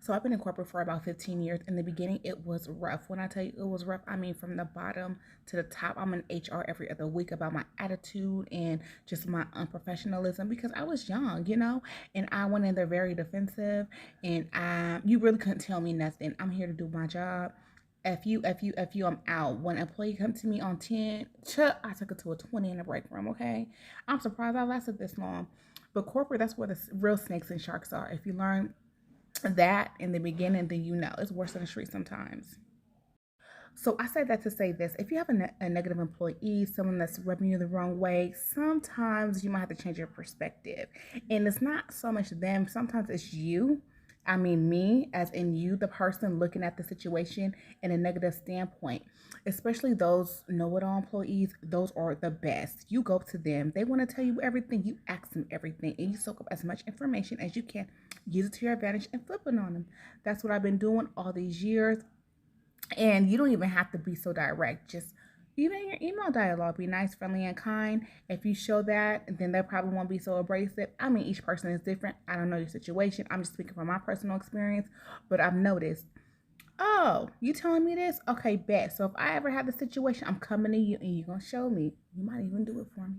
So I've been in corporate for about 15 years. In the beginning, it was rough. When I tell you it was rough, I mean from the bottom to the top. I'm in HR every other week about my attitude and just my unprofessionalism because I was young, and I went in there very defensive, and you really couldn't tell me nothing. I'm here to do my job. F you, I'm out. When an employee come to me on 10, I took it to a 20 in the break room, okay? I'm surprised I lasted this long. But corporate, that's where the real snakes and sharks are. If you learn that in the beginning, then it's worse than the street sometimes. So I say that to say this: if you have a negative employee, someone that's rubbing you the wrong way, sometimes you might have to change your perspective. And it's not so much them; sometimes it's you. I mean, me, as in you, the person looking at the situation in a negative standpoint. Especially those know-it-all employees; those are the best. You go up to them; they want to tell you everything. You ask them everything, and you soak up as much information as you can, use it to your advantage, and flip it on them. That's what I've been doing all these years. And you don't even have to be so direct. Just even in your email dialogue, be nice, friendly, and kind. If you show that, then they probably won't be so abrasive. I mean, each person is different. I don't know your situation. I'm just speaking from my personal experience, but I've noticed. Oh, you telling me this? Okay, bet. So if I ever have the situation, I'm coming to you and you're gonna show me. You might even do it for me.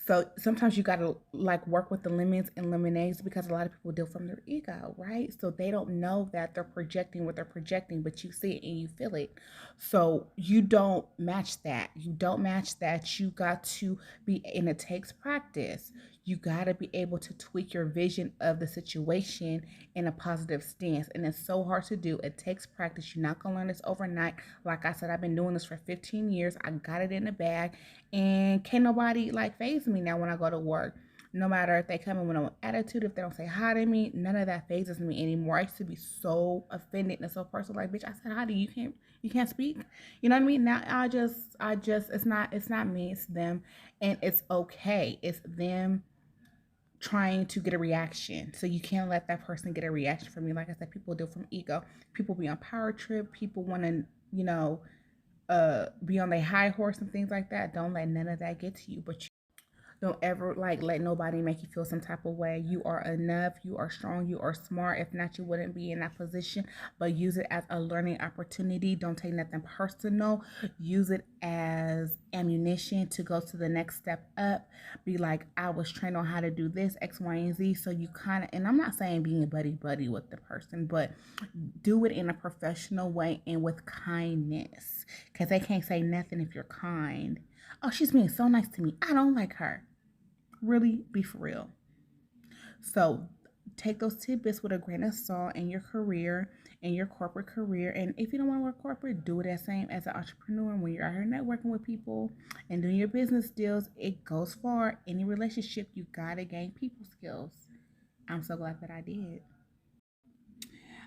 So sometimes you gotta like work with the lemons and lemonades because a lot of people deal from their ego, right? So they don't know that they're projecting what they're projecting, but you see it and you feel it. So you don't match that. You don't match that. You got to be, and it takes practice. You got to be able to tweak your vision of the situation in a positive stance. And it's so hard to do. It takes practice. You're not going to learn this overnight. Like I said, I've been doing this for 15 years. I got it in the bag. And can't nobody like phase me now when I go to work. No matter if they come in with an attitude, if they don't say hi to me, none of that phases me anymore. I used to be so offended and so personal. Like, bitch, I said hi to you. You can't speak. You know what I mean? Now I just it's not me, it's them. And it's okay. It's them trying to get a reaction. So you can't let that person get a reaction from you. Like I said, people do from ego. People be on power trip. People want to, be on their high horse and things like that. Don't let none of that get to you. But don't ever like let nobody make you feel some type of way. You are enough. You are strong. You are smart. If not, you wouldn't be in that position. But use it as a learning opportunity. Don't take nothing personal. Use it as ammunition to go to the next step up. Be like, I was trained on how to do this, X, Y, and Z. So you kind of, and I'm not saying being buddy buddy with the person, but do it in a professional way and with kindness. Because they can't say nothing if you're kind. Oh, she's being so nice to me. I don't like her. Really be for real. So take those tidbits with a grain of salt in your career, in your corporate career. And if you don't want to work corporate, do it as same as an entrepreneur. When you're out here networking with people and doing your business deals, it goes far. Any relationship, you gotta gain people skills. I'm so glad that I did.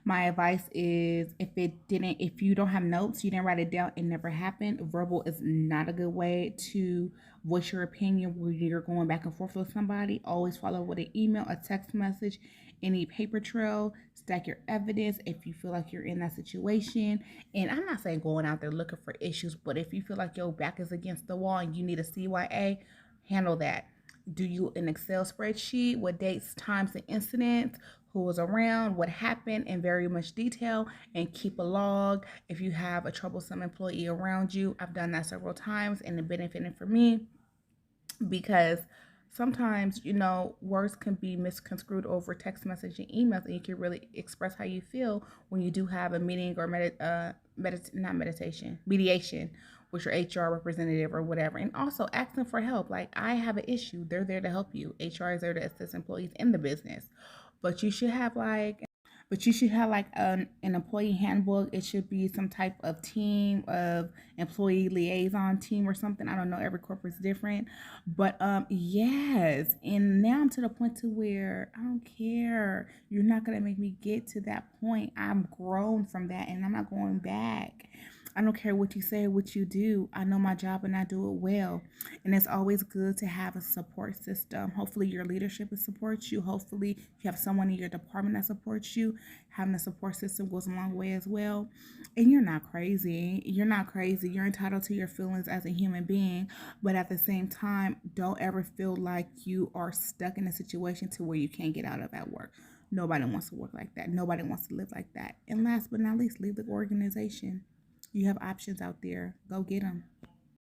My advice is if you don't have notes, you didn't write it down, it never happened. Verbal is not a good way to voice your opinion when you're going back and forth with somebody. Always follow with an email, a text message, any paper trail, stack your evidence if you feel like you're in that situation. And I'm not saying going out there looking for issues, but if you feel like your back is against the wall and you need a CYA, handle that. Do you an Excel spreadsheet with dates, times, and incidents, who was around, what happened in very much detail, and keep a log. If you have a troublesome employee around you, I've done that several times and it benefited for me because sometimes words can be misconstrued over text message and emails, and you can really express how you feel when you do have a meeting or not meditation mediation with your HR representative or whatever. And also asking for help. Like, I have an issue, they're there to help you. HR is there to assist employees in the business. But you should have like an employee handbook. It should be some type of team of employee liaison team or something. I don't know. Every corporate's different. But yes. And now I'm to the point to where I don't care. You're not gonna make me get to that point. I'm grown from that and I'm not going back. I don't care what you say or what you do. I know my job and I do it well. And it's always good to have a support system. Hopefully your leadership supports you. Hopefully you have someone in your department that supports you. Having a support system goes a long way as well. And you're not crazy. You're not crazy. You're entitled to your feelings as a human being. But at the same time, don't ever feel like you are stuck in a situation to where you can't get out of at work. Nobody wants to work like that. Nobody wants to live like that. And last but not least, leave the organization. You have options out there. Go get them.